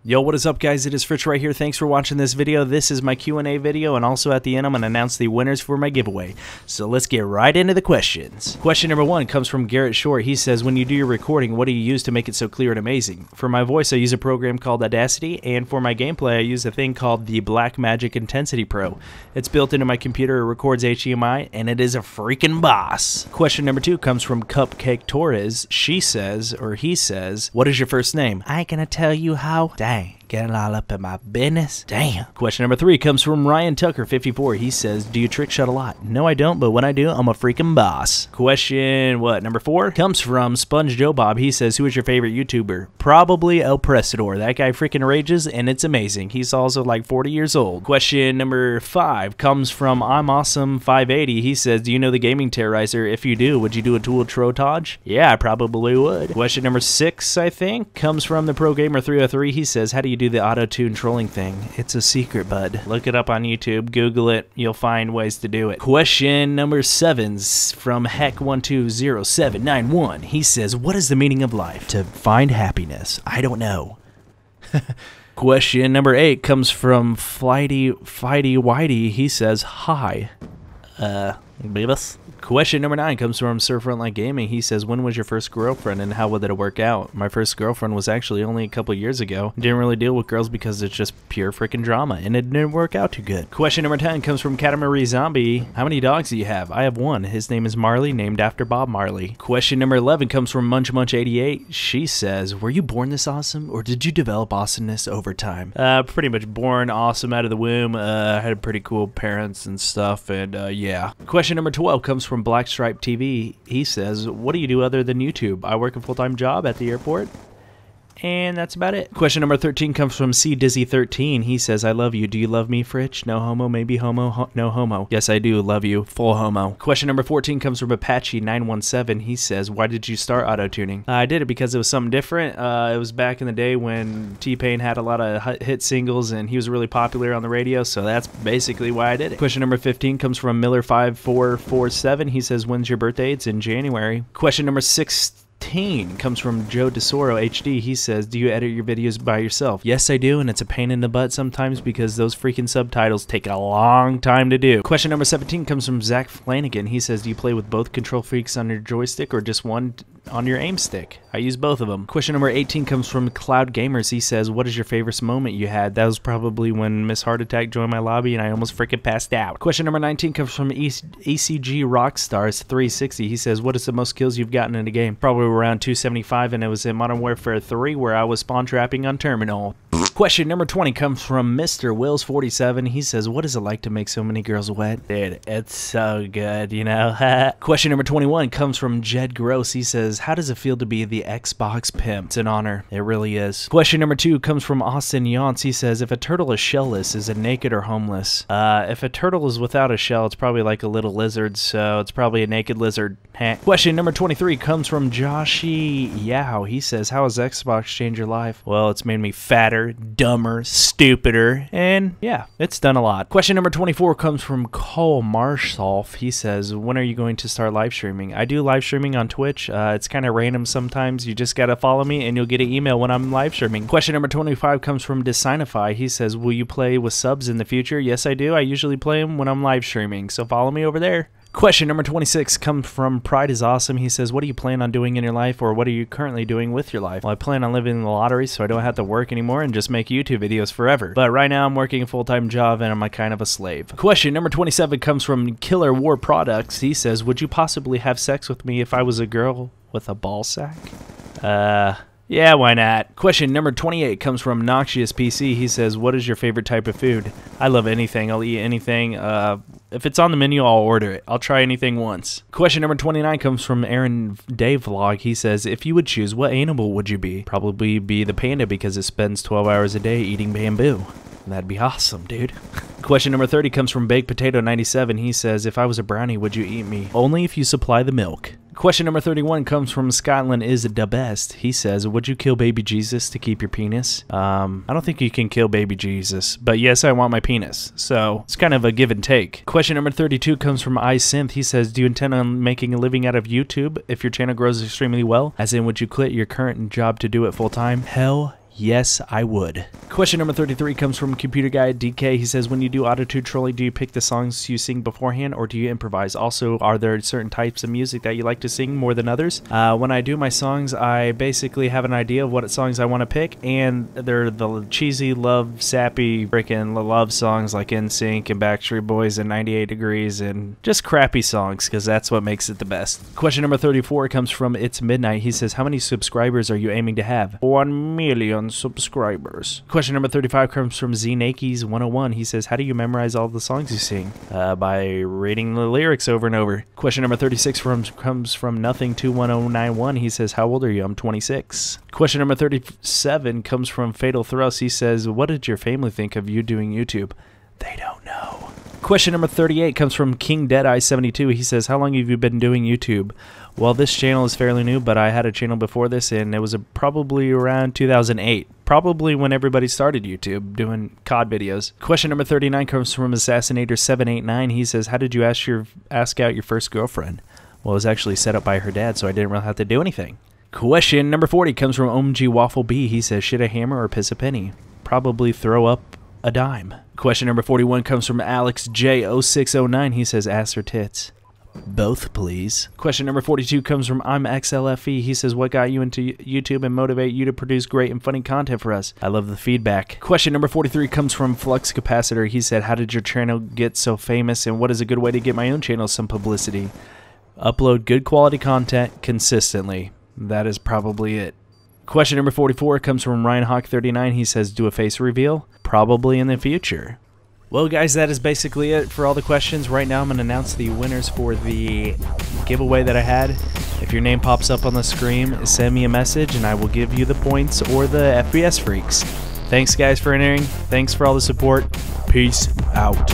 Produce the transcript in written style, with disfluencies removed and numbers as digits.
Yo, what is up, guys? It is Fritch right here. Thanks for watching this video. This is my Q&A video, and also at the end I'm going to announce the winners for my giveaway. So let's get right into the questions. Question number 1 comes from Garrett Short. He says, when you do your recording, what do you use to make it so clear and amazing? For my voice, I use a program called Audacity, and for my gameplay, I use a thing called the Blackmagic Intensity Pro. It's built into my computer, it records HDMI, and it is a freaking boss. Question number 2 comes from Cupcake Torres. She says, or he says, what is your first name? I ain't gonna tell you how. Dang, getting all up in my business. Damn. Question number 3 comes from Ryan Tucker, 54. He says, do you trick shot a lot? No, I don't, but when I do, I'm a freaking boss. Question, number 4 comes from Sponge Joe Bob. He says, who is your favorite YouTuber? Probably El Presador. That guy freaking rages, and it's amazing. He's also like 40 years old. Question number 5 comes from I'm Awesome 580. He says, do you know the Gaming Terrorizer? If you do, would you do a Tool Trotage? Yeah, I probably would. Question number 6, I think, comes from the Pro Gamer 303. He says, how do you do the auto-tune trolling thing? It's a secret, bud. Look it up on YouTube, Google it, you'll find ways to do it. Question number 7's from Heck120791. He says, what is the meaning of life? To find happiness. I don't know. Question number 8 comes from Fighty Whitey. He says, hi. Beavis. Question number 9 comes from Sir Frontline Gaming. He says, when was your first girlfriend and how did it work out? My first girlfriend was actually only a couple years ago. Didn't really deal with girls because it's just pure freaking drama and it didn't work out too good. Question number 10 comes from Catamarie Zombie. How many dogs do you have? I have one. His name is Marley, named after Bob Marley. Question number 11 comes from Munch Munch 88. She says, were you born this awesome or did you develop awesomeness over time? Pretty much born awesome out of the womb. Had pretty cool parents and stuff, and yeah. Question number 12 comes from Blackstripe TV. He says, what do you do other than YouTube? I work a full-time job at the airport. And that's about it. Question number 13 comes from C Dizzy 13. He says, I love you. Do you love me, Fritch? No homo, maybe homo, no homo. Yes, I do love you. Full homo. Question number 14 comes from Apache 917. He says, why did you start auto-tuning? I did it because it was something different. It was back in the day when T-Pain had a lot of hit singles and he was really popular on the radio, so that's basically why I did it. Question number 15 comes from Miller5447. He says, when's your birthday? It's in January. Question number 16 comes from Joe DeSoro HD. He says, do you edit your videos by yourself? Yes, I do, and it's a pain in the butt sometimes because those freaking subtitles take a long time to do. Question number 17 comes from Zach Flanagan. He says, do you play with both control freaks on your joystick or just one on your aim stick? I use both of them. Question number 18 comes from Cloud Gamers. He says, what is your favorite moment you had? That was probably when Miss Heart Attack joined my lobby and I almost freaking passed out. Question number 19 comes from ACG Rockstars 360. He says, what is the most kills you've gotten in a game? Probably around 275, and it was in Modern Warfare 3 where I was spawn trapping on Terminal. Question number 20 comes from Mr. Wills47. He says, what is it like to make so many girls wet? Dude, it's so good, you know? Question number 21 comes from Jed Gross. He says, how does it feel to be the Xbox pimp? It's an honor. It really is. Question number 2 comes from Austin Yance. He says, if a turtle is shellless, is it naked or homeless? If a turtle is without a shell, it's probably like a little lizard, so it's probably a naked lizard. Question number 23 comes from Joshy Yao. He says, how has Xbox changed your life? Well, it's made me fatter, dumber, stupider, and yeah, it's done a lot. Question number 24 comes from Cole Marshoff. He says, when are you going to start live streaming? I do live streaming on Twitch. It's kind of random sometimes. You just gotta follow me and you'll get an email when I'm live streaming. Question number 25 comes from Designify. He says, will you play with subs in the future? Yes, I do. I usually play them when I'm live streaming, so follow me over there. Question number 26 comes from Pride is Awesome. He says, what do you plan on doing in your life, or what are you currently doing with your life? Well, I plan on living in the lottery so I don't have to work anymore and just make YouTube videos forever. But right now I'm working a full-time job and I'm a kind of a slave. Question number 27 comes from Killer War Products. He says, would you possibly have sex with me if I was a girl with a ball sack? Yeah, why not? Question number 28 comes from Noxious PC. He says, what is your favorite type of food? I love anything. I'll eat anything. If it's on the menu, I'll order it. I'll try anything once. Question number 29 comes from Aaron Day Vlog. He says, if you would choose, what animal would you be? Probably be the panda because it spends 12 hours a day eating bamboo. That'd be awesome, dude. Question number 30 comes from Baked Potato 97. He says, if I was a brownie, would you eat me? Only if you supply the milk. Question number 31 comes from Scotland is the best. He says, would you kill baby Jesus to keep your penis? I don't think you can kill baby Jesus, but yes, I want my penis. So it's kind of a give and take. Question number 32 comes from iSynth. He says, do you intend on making a living out of YouTube if your channel grows extremely well? As in, would you quit your current job to do it full time? Hell Yes, I would. Question number 33 comes from Computer Guy DK. He says, when you do auto-tune trolling, do you pick the songs you sing beforehand or do you improvise? Also, are there certain types of music that you like to sing more than others? When I do my songs, I basically have an idea of what songs I want to pick, and they're the cheesy, love, sappy, freaking love songs like NSYNC and Backstreet Boys and 98 Degrees and just crappy songs because that's what makes it the best. Question number 34 comes from It's Midnight. He says, how many subscribers are you aiming to have? 1 million subscribers. Question number 35 comes from Znakes 101. He says, how do you memorize all the songs you sing? By reading the lyrics over and over. Question number 36 comes from Nothing21091. He says, how old are you? I'm 26. Question number 37 comes from Fatal Thrust. He says, what did your family think of you doing YouTube? They don't know. Question number 38 comes from King Deadeye 72. He says, how long have you been doing YouTube? Well, this channel is fairly new, but I had a channel before this, and it was probably around 2008. Probably when everybody started YouTube doing COD videos. Question number 39 comes from Assassinator789. He says, how did you ask out your first girlfriend? Well, it was actually set up by her dad, so I didn't really have to do anything. Question number 40 comes from OMG Waffle B. He says, should I hammer or piss a penny? Probably throw up a dime. Question number 41 comes from Alex J0609. He says, ass or tits? Both, please. Question number 42 comes from I'm XLFE. He says, what got you into YouTube and motivate you to produce great and funny content for us? I love the feedback. Question number 43 comes from Flux Capacitor. He said, how did your channel get so famous and what is a good way to get my own channel some publicity? Upload good quality content consistently. That is probably it. Question number 44 comes from RyanHawk39. He says, do a face reveal? Probably in the future. Well, guys, that is basically it for all the questions. Right now, I'm going to announce the winners for the giveaway that I had. If your name pops up on the screen, send me a message, and I will give you the points or the FPS Freaks. Thanks, guys, for entering. Thanks for all the support. Peace out.